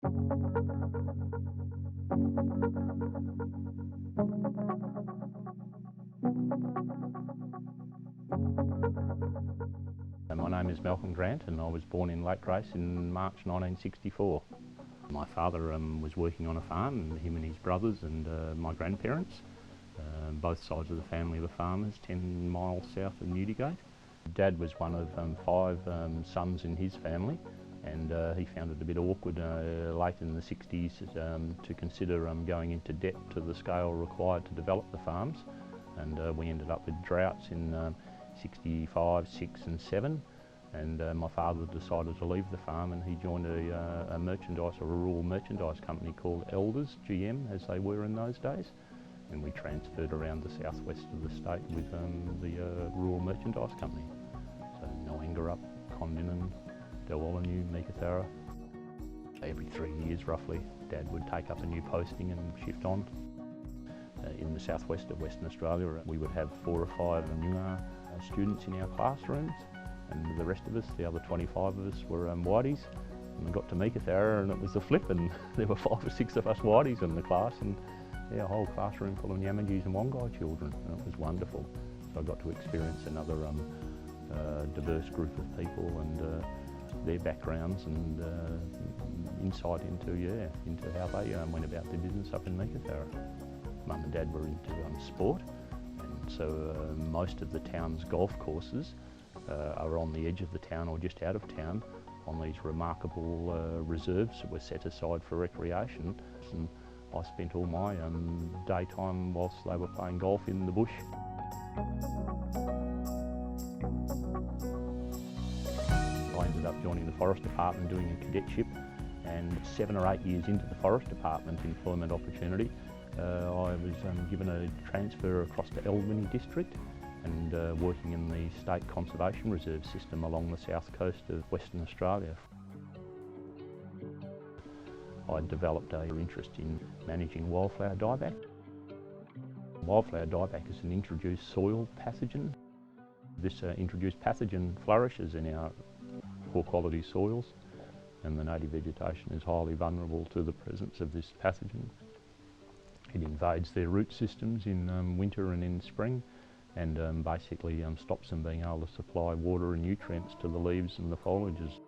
My name is Malcolm Grant and I was born in Lake Grace in March 1964. My father was working on a farm, him and his brothers and my grandparents. Both sides of the family were farmers, 10 miles south of Newdigate. Dad was one of 5 sons in his family, and he found it a bit awkward late in the 60s to consider going into debt to the scale required to develop the farms. And we ended up with droughts in 65, 6 and 7. And my father decided to leave the farm and he joined a merchandise or a rural merchandise company called Elders, GM, as they were in those days. And we transferred around the southwest of the state with the rural merchandise company. So Noangarup, Condinum, Dalwallinu, Meekatharra. Every 3 years roughly, Dad would take up a new posting and shift on. In the southwest of Western Australia, we would have 4 or 5 Noongar students in our classrooms, and the rest of us, the other 25 of us, were whiteys. And we got to Meekatharra and it was a flip, and there were 5 or 6 of us whiteys in the class, and yeah, a whole classroom full of Yamajis and Wongai children, and it was wonderful. So I got to experience another diverse group of people and their backgrounds and insight into how they went about their business up in Meekatharra. Mum and Dad were into sport, and so most of the town's golf courses are on the edge of the town or just out of town on these remarkable reserves that were set aside for recreation. And I spent all my daytime whilst they were playing golf in the bush. I ended up joining the Forest Department doing a cadetship, and 7 or 8 years into the Forest Department employment opportunity, I was given a transfer across to Albany district and working in the State Conservation Reserve system along the south coast of Western Australia. I developed an interest in managing wildflower dieback. Wildflower dieback is an introduced soil pathogen. This introduced pathogen flourishes in our poor quality soils, and the native vegetation is highly vulnerable to the presence of this pathogen. It invades their root systems in winter and in spring, and basically stops them being able to supply water and nutrients to the leaves and the foliages.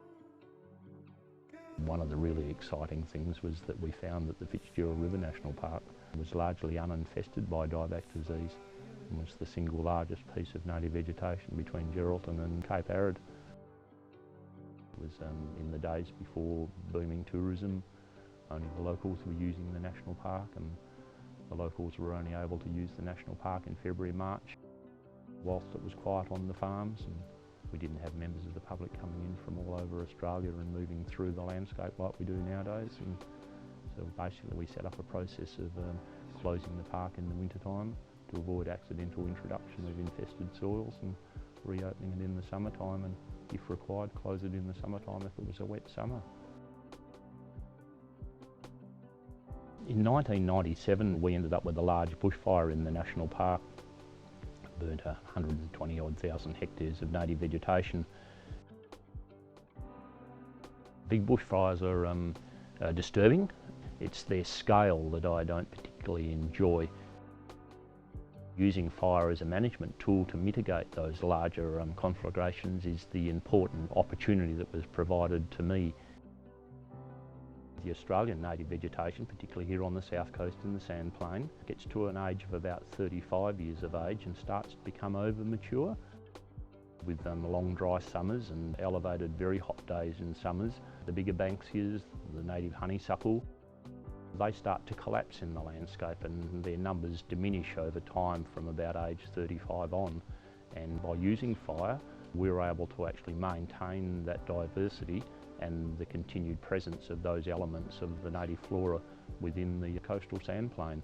One of the really exciting things was that we found that the Fitzgerald River National Park was largely uninfested by dieback disease and was the single largest piece of native vegetation between Geraldton and Cape Arid. It was in the days before booming tourism. Only the locals were using the national park, and the locals were only able to use the national park in February, March, whilst it was quiet on the farms, and we didn't have members of the public coming in from all over Australia and moving through the landscape like we do nowadays. And so basically we set up a process of closing the park in the winter time to avoid accidental introduction of infested soils, and reopening it in the summertime, and if required close it in the summertime if it was a wet summer. In 1997 we ended up with a large bushfire in the national park. Burnt 120,000 hectares of native vegetation. Big bushfires are disturbing. It's their scale that I don't particularly enjoy. Using fire as a management tool to mitigate those larger conflagrations is the important opportunity that was provided to me. The Australian native vegetation, particularly here on the south coast in the sand plain, gets to an age of about 35 years of age and starts to become over mature. With long dry summers and elevated very hot days in summers, the bigger banksias, the native honeysuckle, they start to collapse in the landscape, and their numbers diminish over time from about age 35 on. And by using fire, we were able to actually maintain that diversity and the continued presence of those elements of the native flora within the coastal sand plain.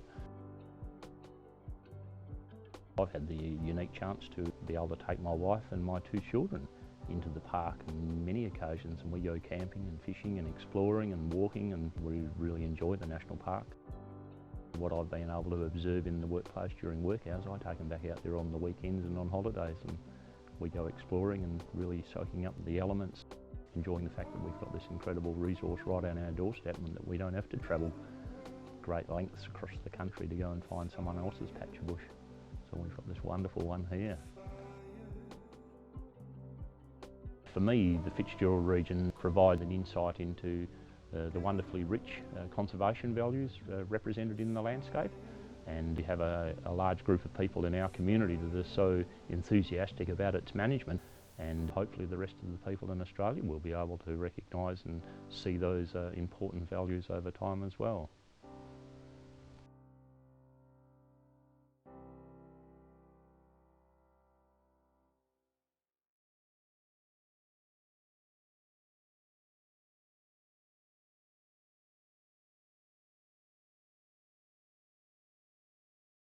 I've had the unique chance to be able to take my wife and my 2 children into the park on many occasions, and we go camping and fishing and exploring and walking, and we really enjoy the national park. What I've been able to observe in the workplace during work hours, I take them back out there on the weekends and on holidays, and we go exploring and really soaking up the elements. enjoying the fact that we've got this incredible resource right on our doorstep and that we don't have to travel great lengths across the country to go and find someone else's patch of bush. So we've got this wonderful one here. For me, the Fitzgerald region provides an insight into the wonderfully rich conservation values represented in the landscape, and we have a large group of people in our community that are so enthusiastic about its management, and hopefully the rest of the people in Australia will be able to recognise and see those important values over time as well.